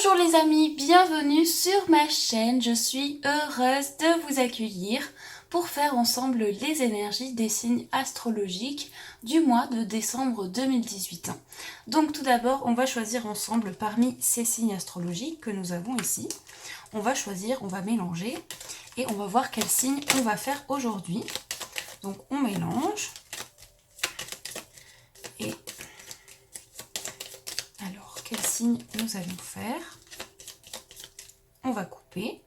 Bonjour les amis, bienvenue sur ma chaîne. Je suis heureuse de vous accueillir pour faire ensemble les énergies des signes astrologiques du mois de décembre 2018. Donc tout d'abord, on va choisir ensemble parmi ces signes astrologiques que nous avons ici. On va choisir, on va mélanger et on va voir quel signe on va faire aujourd'hui. Donc on mélange. Et alors, quel signe nous allons faire? On va couper,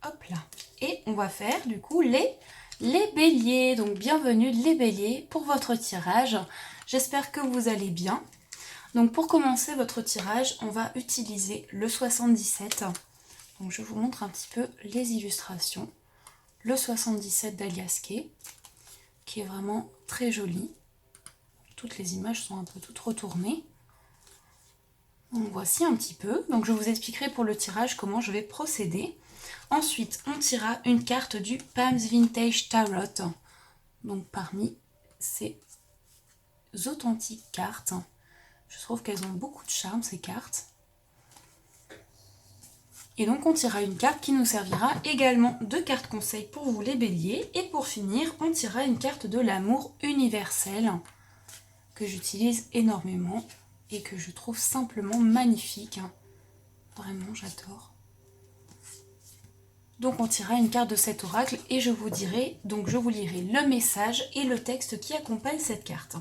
hop là. Et on va faire du coup les béliers. Donc bienvenue les béliers pour votre tirage. J'espère que vous allez bien. Donc pour commencer votre tirage, on va utiliser le 77. Donc je vous montre un petit peu les illustrations. Le 77 d'Alias Kay, qui est vraiment très joli. Toutes les images sont un peu toutes retournées. Donc voici un petit peu. Donc je vous expliquerai pour le tirage comment je vais procéder. Ensuite, on tirera une carte du Palms Vintage Tarot. Donc parmi ces authentiques cartes, je trouve qu'elles ont beaucoup de charme ces cartes. Et donc on tirera une carte qui nous servira également de carte conseil pour vous les béliers. Et pour finir, on tirera une carte de l'amour universel que j'utilise énormément et que je trouve simplement magnifique. Vraiment, j'adore. Donc on tirera une carte de cet oracle et je vous dirai, donc je vous lirai le message et le texte qui accompagne cette carte.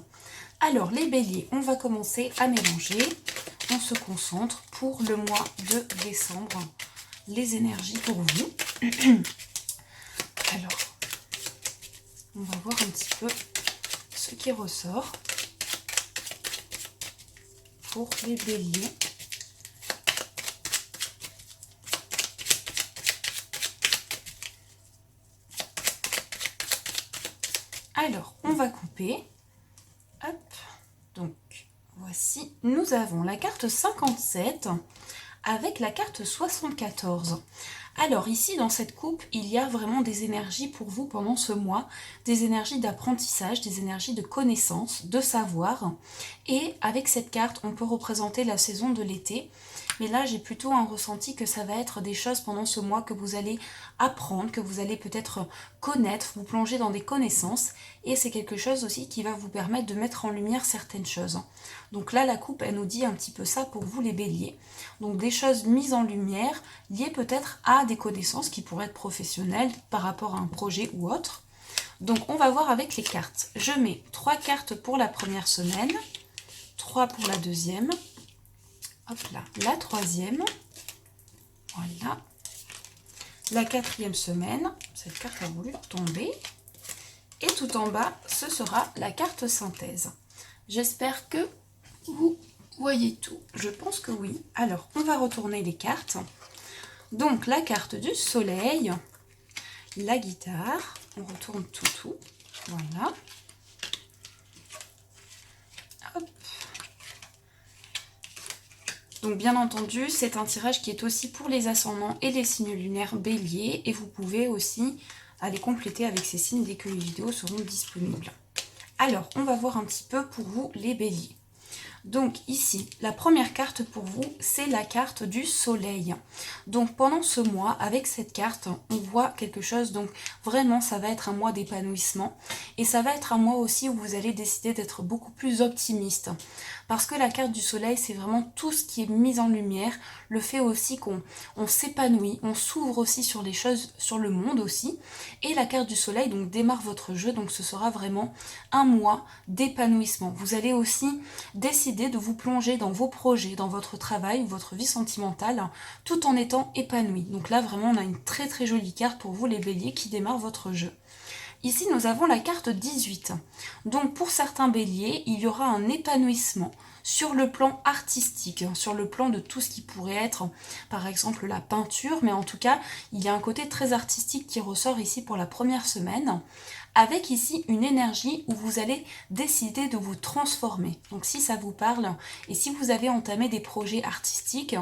Alors les béliers, on va commencer à mélanger. On se concentre pour le mois de décembre. Les énergies pour vous. Alors, on va voir un petit peu ce qui ressort pour les béliers. Alors, on va couper. Hop. Donc, voici. Nous avons la carte 57 avec la carte 74. Alors ici, dans cette coupe, il y a vraiment des énergies pour vous pendant ce mois, des énergies d'apprentissage, des énergies de connaissance, de savoir. Et avec cette carte, on peut représenter la saison de l'été. Mais là, j'ai plutôt un ressenti que ça va être des choses pendant ce mois que vous allez apprendre, que vous allez peut-être connaître, vous plonger dans des connaissances. Et c'est quelque chose aussi qui va vous permettre de mettre en lumière certaines choses. Donc là, la coupe, elle nous dit un petit peu ça pour vous les béliers. Donc des choses mises en lumière, liées peut-être à des connaissances qui pourraient être professionnelles par rapport à un projet ou autre. Donc on va voir avec les cartes. Je mets 3 cartes pour la première semaine, 3 pour la deuxième. Hop là, la troisième, voilà, la quatrième semaine, cette carte a voulu tomber, et tout en bas, ce sera la carte synthèse. J'espère que vous voyez tout, je pense que oui. Alors, on va retourner les cartes. Donc, la carte du soleil, la guitare, on retourne tout, voilà. Hop. Donc bien entendu, c'est un tirage qui est aussi pour les ascendants et les signes lunaires béliers. Et vous pouvez aussi aller compléter avec ces signes dès que les vidéos seront disponibles. Alors, on va voir un petit peu pour vous les béliers. Donc ici, la première carte pour vous, c'est la carte du soleil. Donc pendant ce mois, avec cette carte, on voit quelque chose. Donc vraiment, ça va être un mois d'épanouissement. Et ça va être un mois aussi où vous allez décider d'être beaucoup plus optimiste. Parce que la carte du soleil, c'est vraiment tout ce qui est mis en lumière. Le fait aussi qu'on s'épanouit, on s'ouvre aussi sur les choses, sur le monde aussi. Et la carte du soleil donc démarre votre jeu. Donc ce sera vraiment un mois d'épanouissement. Vous allez aussi décider de vous plonger dans vos projets, dans votre travail, votre vie sentimentale, tout en étant épanoui. Donc là, vraiment, on a une très très jolie carte pour vous les béliers qui démarrent votre jeu. Ici, nous avons la carte 18. Donc, pour certains béliers, il y aura un épanouissement sur le plan artistique, sur le plan de tout ce qui pourrait être, par exemple, la peinture. Mais en tout cas, il y a un côté très artistique qui ressort ici pour la première semaine. avec ici une énergie où vous allez décider de vous transformer. Donc si ça vous parle et si vous avez entamé des projets artistiques,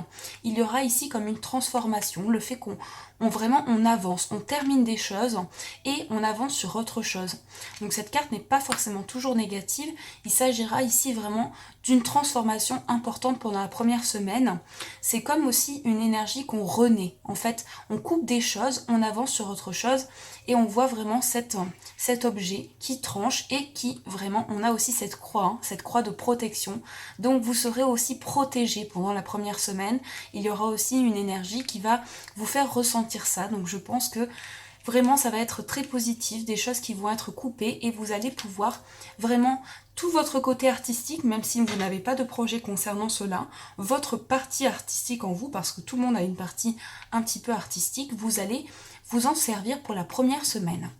il y aura ici comme une transformation, le fait qu'on on avance, on termine des choses et on avance sur autre chose. Donc cette carte n'est pas forcément toujours négative, il s'agira ici vraiment d'une transformation importante pendant la première semaine. C'est comme aussi une énergie qu'on renaît. En fait, on coupe des choses, on avance sur autre chose et on voit vraiment cet objet qui tranche et qui vraiment, on a aussi cette croix de protection. Donc vous serez aussi protégé pendant la première semaine. Il y aura aussi une énergie qui va vous faire ressentir ça. Donc je pense que vraiment ça va être très positif, des choses qui vont être coupées et vous allez pouvoir vraiment tout votre côté artistique, même si vous n'avez pas de projet concernant cela, votre partie artistique en vous, parce que tout le monde a une partie un petit peu artistique, vous allez vous en servir pour la première semaine.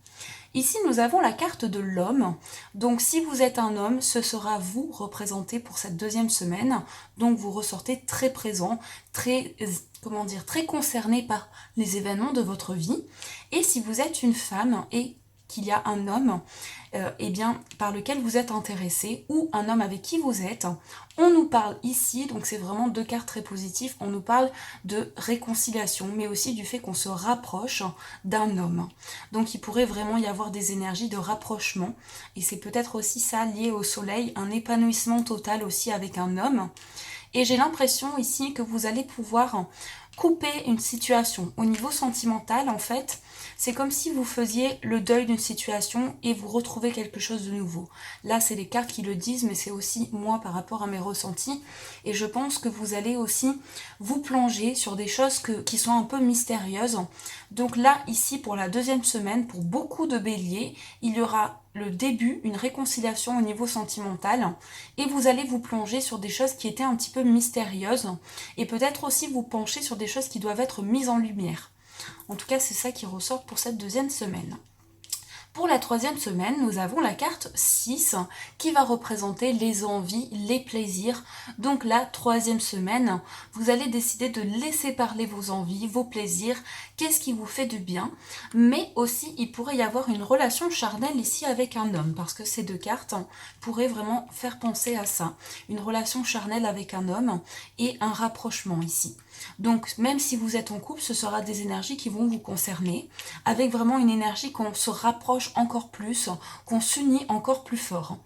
Ici, nous avons la carte de l'homme. Donc, si vous êtes un homme, ce sera vous représenté pour cette deuxième semaine. Donc, vous ressortez très présent, très concerné par les événements de votre vie. Et si vous êtes une femme et qu'il y a un homme par lequel vous êtes intéressé ou un homme avec qui vous êtes, on nous parle ici, donc c'est vraiment deux cartes très positives, on nous parle de réconciliation, mais aussi du fait qu'on se rapproche d'un homme. Donc il pourrait vraiment y avoir des énergies de rapprochement, et c'est peut-être aussi ça lié au soleil, un épanouissement total aussi avec un homme. Et j'ai l'impression ici que vous allez pouvoir couper une situation. Au niveau sentimental, en fait, c'est comme si vous faisiez le deuil d'une situation et vous retrouvez quelque chose de nouveau. Là, c'est les cartes qui le disent, mais c'est aussi moi par rapport à mes ressentis. Et je pense que vous allez aussi vous plonger sur des choses qui sont un peu mystérieuses. Donc là, ici, pour la deuxième semaine, pour beaucoup de béliers, il y aura le début, une réconciliation au niveau sentimental, et vous allez vous plonger sur des choses qui étaient un petit peu mystérieuses, et peut-être aussi vous pencher sur des choses qui doivent être mises en lumière. En tout cas, c'est ça qui ressort pour cette deuxième semaine. Pour la troisième semaine, nous avons la carte 6 qui va représenter les envies, les plaisirs. Donc la troisième semaine, vous allez décider de laisser parler vos envies, vos plaisirs, qu'est-ce qui vous fait du bien. Mais aussi, il pourrait y avoir une relation charnelle ici avec un homme, parce que ces deux cartes pourraient vraiment faire penser à ça. Une relation charnelle avec un homme et un rapprochement ici. Donc même si vous êtes en couple, ce sera des énergies qui vont vous concerner, avec vraiment une énergie qu'on se rapproche encore plus, qu'on s'unit encore plus fort.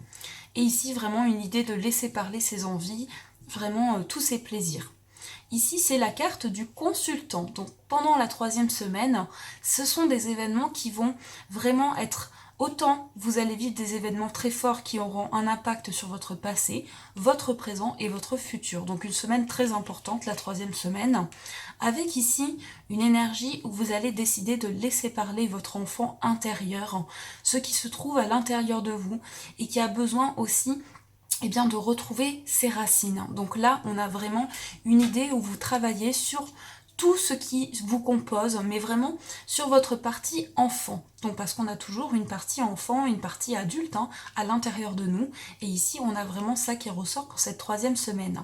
Et ici vraiment une idée de laisser parler ses envies, vraiment tous ses plaisirs. Ici c'est la carte du consultant. Donc pendant la troisième semaine, ce sont des événements qui vont vraiment être... Autant vous allez vivre des événements très forts qui auront un impact sur votre passé, votre présent et votre futur. Donc une semaine très importante, la troisième semaine, avec ici une énergie où vous allez décider de laisser parler votre enfant intérieur, ce qui se trouve à l'intérieur de vous et qui a besoin aussi de retrouver ses racines. Donc là, on a vraiment une idée où vous travaillez sur tout ce qui vous compose, mais vraiment sur votre partie enfant. Donc parce qu'on a toujours une partie enfant, une partie adulte à l'intérieur de nous. Et ici, on a vraiment ça qui ressort pour cette troisième semaine.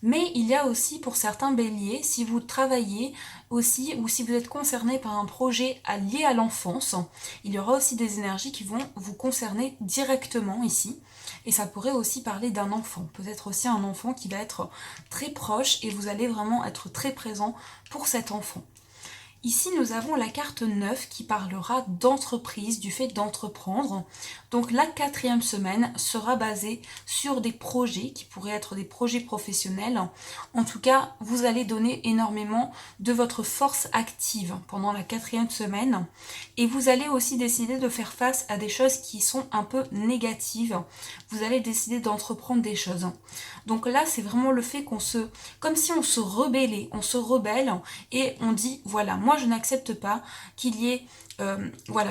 Mais il y a aussi pour certains béliers, si vous travaillez aussi ou si vous êtes concerné par un projet lié à l'enfance, il y aura aussi des énergies qui vont vous concerner directement ici. Et ça pourrait aussi parler d'un enfant, peut-être aussi un enfant qui va être très proche et vous allez vraiment être très présent pour cet enfant. Ici, nous avons la carte 9 qui parlera d'entreprise, du fait d'entreprendre. Donc la quatrième semaine sera basée sur des projets qui pourraient être des projets professionnels. En tout cas, vous allez donner énormément de votre force active pendant la quatrième semaine. Et vous allez aussi décider de faire face à des choses qui sont un peu négatives. Vous allez décider d'entreprendre des choses. Donc là, c'est vraiment le fait comme si on se rebellait, on se rebelle et on dit, voilà, moi je n'accepte pas qu'il y ait,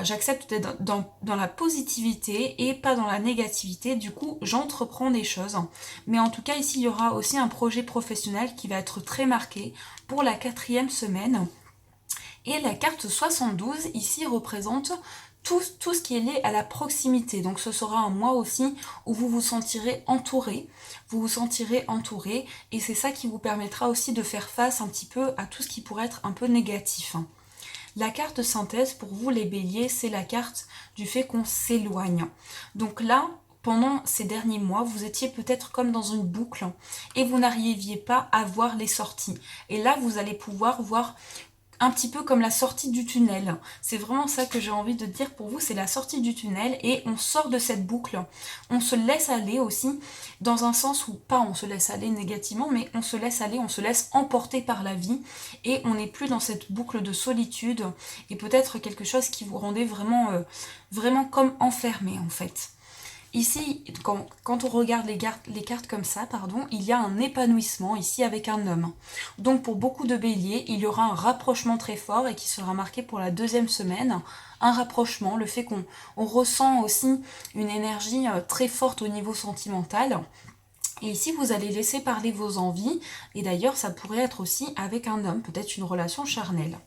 j'accepte d'être dans la positivité et pas dans la négativité, du coup j'entreprends des choses. Mais en tout cas ici il y aura aussi un projet professionnel qui va être très marqué pour la quatrième semaine. Et la carte 72 ici représente tout ce qui est lié à la proximité. Donc ce sera un mois aussi où vous vous sentirez entouré. Et c'est ça qui vous permettra aussi de faire face un petit peu à tout ce qui pourrait être un peu négatif. La carte synthèse, pour vous les béliers, c'est la carte du fait qu'on s'éloigne. Donc là, pendant ces derniers mois, vous étiez peut-être comme dans une boucle et vous n'arriviez pas à voir les sorties. Et là, vous allez pouvoir voir un petit peu comme la sortie du tunnel. C'est vraiment ça que j'ai envie de dire pour vous, c'est la sortie du tunnel et on sort de cette boucle. On se laisse aller aussi, dans un sens où, pas on se laisse aller négativement, mais on se laisse aller, on se laisse emporter par la vie et on n'est plus dans cette boucle de solitude et peut-être quelque chose qui vous rendait vraiment, vraiment comme enfermé en fait. Ici, quand on regarde les cartes comme ça, pardon, il y a un épanouissement ici avec un homme. Donc pour beaucoup de béliers, il y aura un rapprochement très fort et qui sera marqué pour la deuxième semaine. Un rapprochement, le fait qu'on ressent aussi une énergie très forte au niveau sentimental. Et ici, vous allez laisser parler vos envies. Et d'ailleurs, ça pourrait être aussi avec un homme, peut-être une relation charnelle.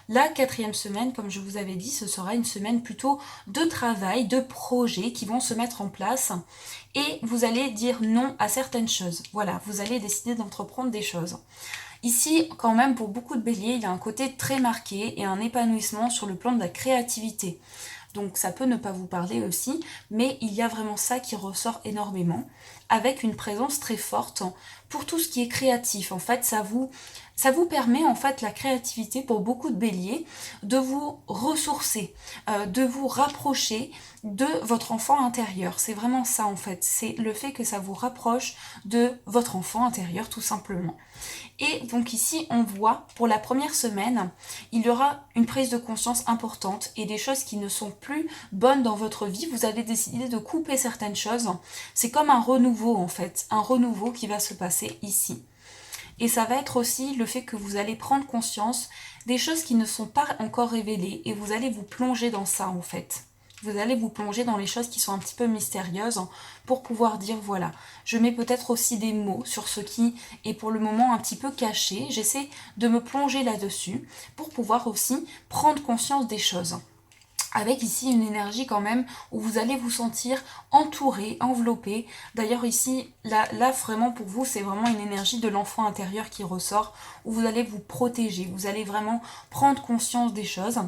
La quatrième semaine, comme je vous avais dit, ce sera une semaine plutôt de travail, de projets qui vont se mettre en place et vous allez dire non à certaines choses. Voilà, vous allez décider d'entreprendre des choses. Ici, quand même, pour beaucoup de béliers, il y a un côté très marqué et un épanouissement sur le plan de la créativité. Donc ça peut ne pas vous parler aussi, mais il y a vraiment ça qui ressort énormément, avec une présence très forte pour tout ce qui est créatif. En fait, ça vous permet, en fait, la créativité pour beaucoup de béliers, de vous ressourcer, de vous rapprocher de votre enfant intérieur. C'est vraiment ça, en fait. C'est le fait que ça vous rapproche de votre enfant intérieur, tout simplement. Et donc ici, on voit, pour la première semaine, il y aura une prise de conscience importante et des choses qui ne sont plus bonnes dans votre vie. Vous allez décider de couper certaines choses. C'est comme un renouveau, en fait. Un renouveau qui va se passer ici. Et ça va être aussi le fait que vous allez prendre conscience des choses qui ne sont pas encore révélées et vous allez vous plonger dans ça, en fait. Vous allez vous plonger dans les choses qui sont un petit peu mystérieuses pour pouvoir dire voilà, je mets peut-être aussi des mots sur ce qui est pour le moment un petit peu caché. J'essaie de me plonger là-dessus pour pouvoir aussi prendre conscience des choses. Avec ici une énergie quand même où vous allez vous sentir entouré, enveloppé. D'ailleurs ici, là vraiment pour vous, c'est vraiment une énergie de l'enfant intérieur qui ressort, où vous allez vous protéger, vous allez vraiment prendre conscience des choses.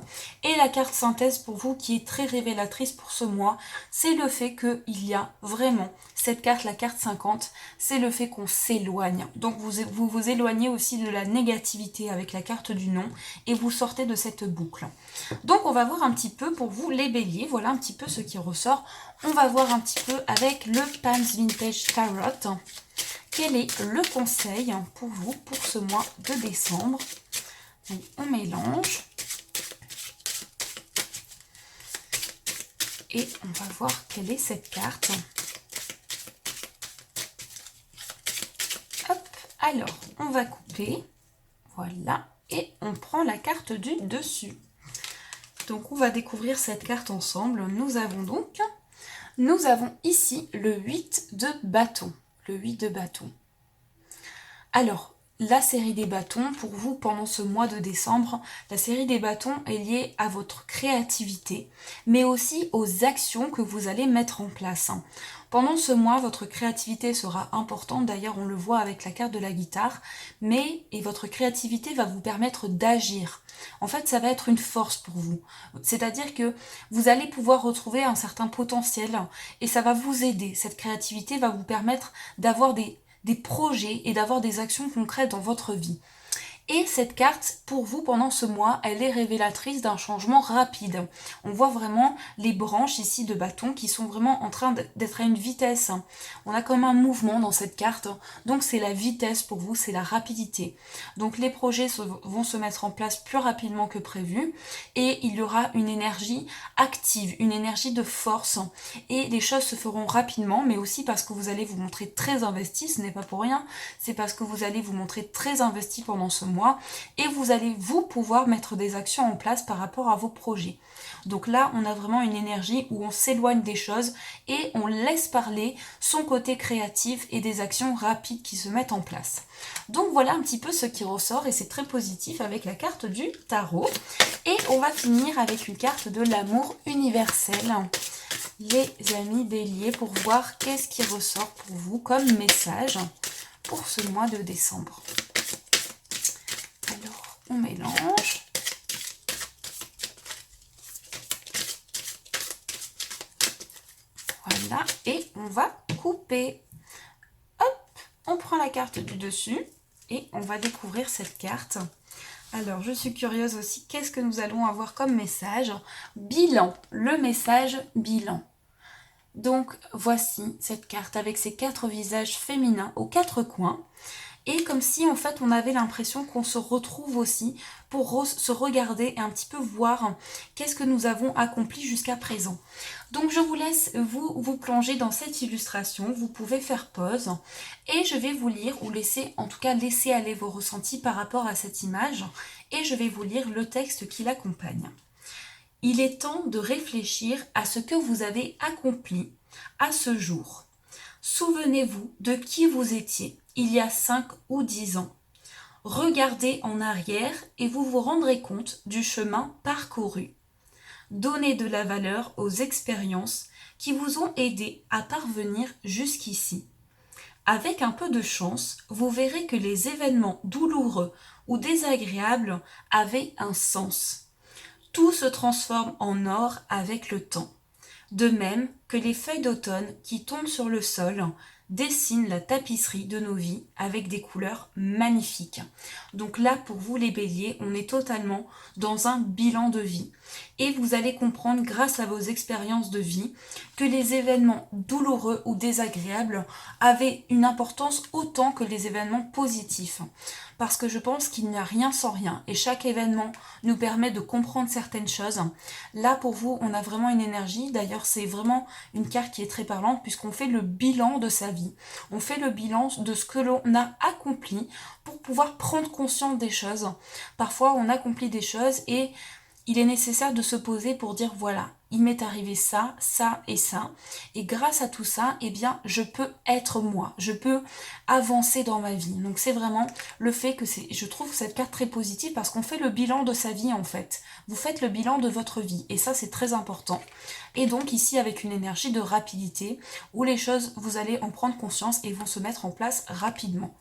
Et la carte synthèse pour vous qui est très révélatrice pour ce mois, c'est le fait qu'il y a vraiment cette carte, la carte 50, c'est le fait qu'on s'éloigne. Donc vous vous éloignez aussi de la négativité avec la carte du non et vous sortez de cette boucle. Donc on va voir un petit peu pour vous les béliers, voilà un petit peu ce qui ressort. On va voir un petit peu avec le Palms Vintage Tarot. Quel est le conseil pour vous pour ce mois de décembre? Donc on mélange. Et on va voir quelle est cette carte. Hop, alors on va couper. Voilà, et on prend la carte du dessus. Donc on va découvrir cette carte ensemble. Nous avons ici le 8 de bâton. Le 8 de bâton. Alors, la série des bâtons, pour vous, pendant ce mois de décembre, la série des bâtons est liée à votre créativité, mais aussi aux actions que vous allez mettre en place. Pendant ce mois, votre créativité sera importante, d'ailleurs on le voit avec la carte de la guitare, et votre créativité va vous permettre d'agir. En fait, ça va être une force pour vous. C'est-à-dire que vous allez pouvoir retrouver un certain potentiel et ça va vous aider. Cette créativité va vous permettre d'avoir des projets et d'avoir des actions concrètes dans votre vie. Et cette carte, pour vous, pendant ce mois, elle est révélatrice d'un changement rapide. On voit vraiment les branches ici de bâton qui sont vraiment en train d'être à une vitesse. On a comme un mouvement dans cette carte. Donc c'est la vitesse pour vous, c'est la rapidité. Donc les projets vont se mettre en place plus rapidement que prévu. Et il y aura une énergie active, une énergie de force. Et les choses se feront rapidement, mais aussi parce que vous allez vous montrer très investi. Ce n'est pas pour rien. C'est parce que vous allez vous montrer très investi pendant ce mois. Et vous allez pouvoir mettre des actions en place par rapport à vos projets. Donc là, on a vraiment une énergie où on s'éloigne des choses et on laisse parler son côté créatif et des actions rapides qui se mettent en place. Donc voilà un petit peu ce qui ressort et c'est très positif avec la carte du tarot. Et on va finir avec une carte de l'amour universel. Les amis béliers, pour voir qu'est-ce qui ressort pour vous comme message pour ce mois de décembre. On mélange. là et on va couper. Hop, on prend la carte du dessus et on va découvrir cette carte. Alors, je suis curieuse aussi, qu'est-ce que nous allons avoir comme message? Bilan, le message bilan. Donc, voici cette carte avec ses 4 visages féminins aux 4 coins. Et comme si, en fait, on avait l'impression qu'on se retrouve aussi pour se regarder et un petit peu voir qu'est-ce que nous avons accompli jusqu'à présent. Donc, je vous laisse vous plonger dans cette illustration. Vous pouvez faire pause et je vais vous lire ou en tout cas, laisser aller vos ressentis par rapport à cette image et je vais vous lire le texte qui l'accompagne. Il est temps de réfléchir à ce que vous avez accompli à ce jour. Souvenez-vous de qui vous étiez il y a 5 ou 10 ans. Regardez en arrière et vous vous rendrez compte du chemin parcouru. Donnez de la valeur aux expériences qui vous ont aidé à parvenir jusqu'ici. Avec un peu de chance, vous verrez que les événements douloureux ou désagréables avaient un sens. Tout se transforme en or avec le temps. De même que les feuilles d'automne qui tombent sur le sol dessinent la tapisserie de nos vies avec des couleurs magnifiques. Donc là, pour vous les béliers, on est totalement dans un bilan de vie. Et vous allez comprendre grâce à vos expériences de vie que les événements douloureux ou désagréables avaient une importance autant que les événements positifs. Parce que je pense qu'il n'y a rien sans rien et chaque événement nous permet de comprendre certaines choses. Là, pour vous, on a vraiment une énergie. D'ailleurs, c'est vraiment une carte qui est très parlante puisqu'on fait le bilan de sa vie. On fait le bilan de ce que l'on a accompli pour pouvoir prendre conscience des choses. Parfois, on accomplit des choses et il est nécessaire de se poser pour dire voilà, il m'est arrivé ça, ça et ça. Et grâce à tout ça, eh bien, je peux être moi. Je peux avancer dans ma vie. Donc c'est vraiment le fait que je trouve cette carte très positive parce qu'on fait le bilan de sa vie en fait. Vous faites le bilan de votre vie. Et ça, c'est très important. Et donc ici, avec une énergie de rapidité où les choses, vous allez en prendre conscience et vont se mettre en place rapidement.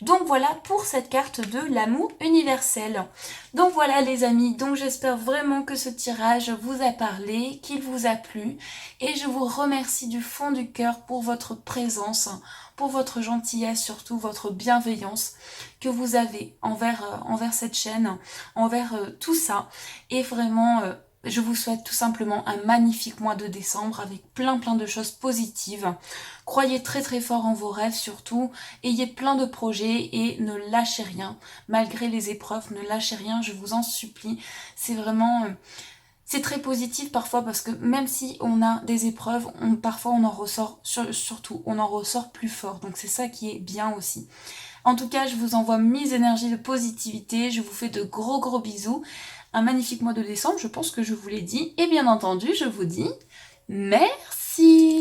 Donc voilà pour cette carte de l'amour universel. Donc voilà les amis, donc j'espère vraiment que ce tirage vous a parlé, qu'il vous a plu. Et je vous remercie du fond du cœur pour votre présence, pour votre gentillesse, surtout votre bienveillance que vous avez envers cette chaîne, envers tout ça. Et vraiment... je vous souhaite tout simplement un magnifique mois de décembre avec plein de choses positives. Croyez très très fort en vos rêves surtout, ayez plein de projets et ne lâchez rien. Malgré les épreuves, ne lâchez rien, je vous en supplie. C'est vraiment... c'est très positif parfois parce que même si on a des épreuves, parfois on en ressort, surtout on en ressort plus fort. Donc c'est ça qui est bien aussi. En tout cas, je vous envoie mes énergies de positivité, je vous fais de gros bisous. Un magnifique mois de décembre, je pense que je vous l'ai dit. Et bien entendu, je vous dis merci.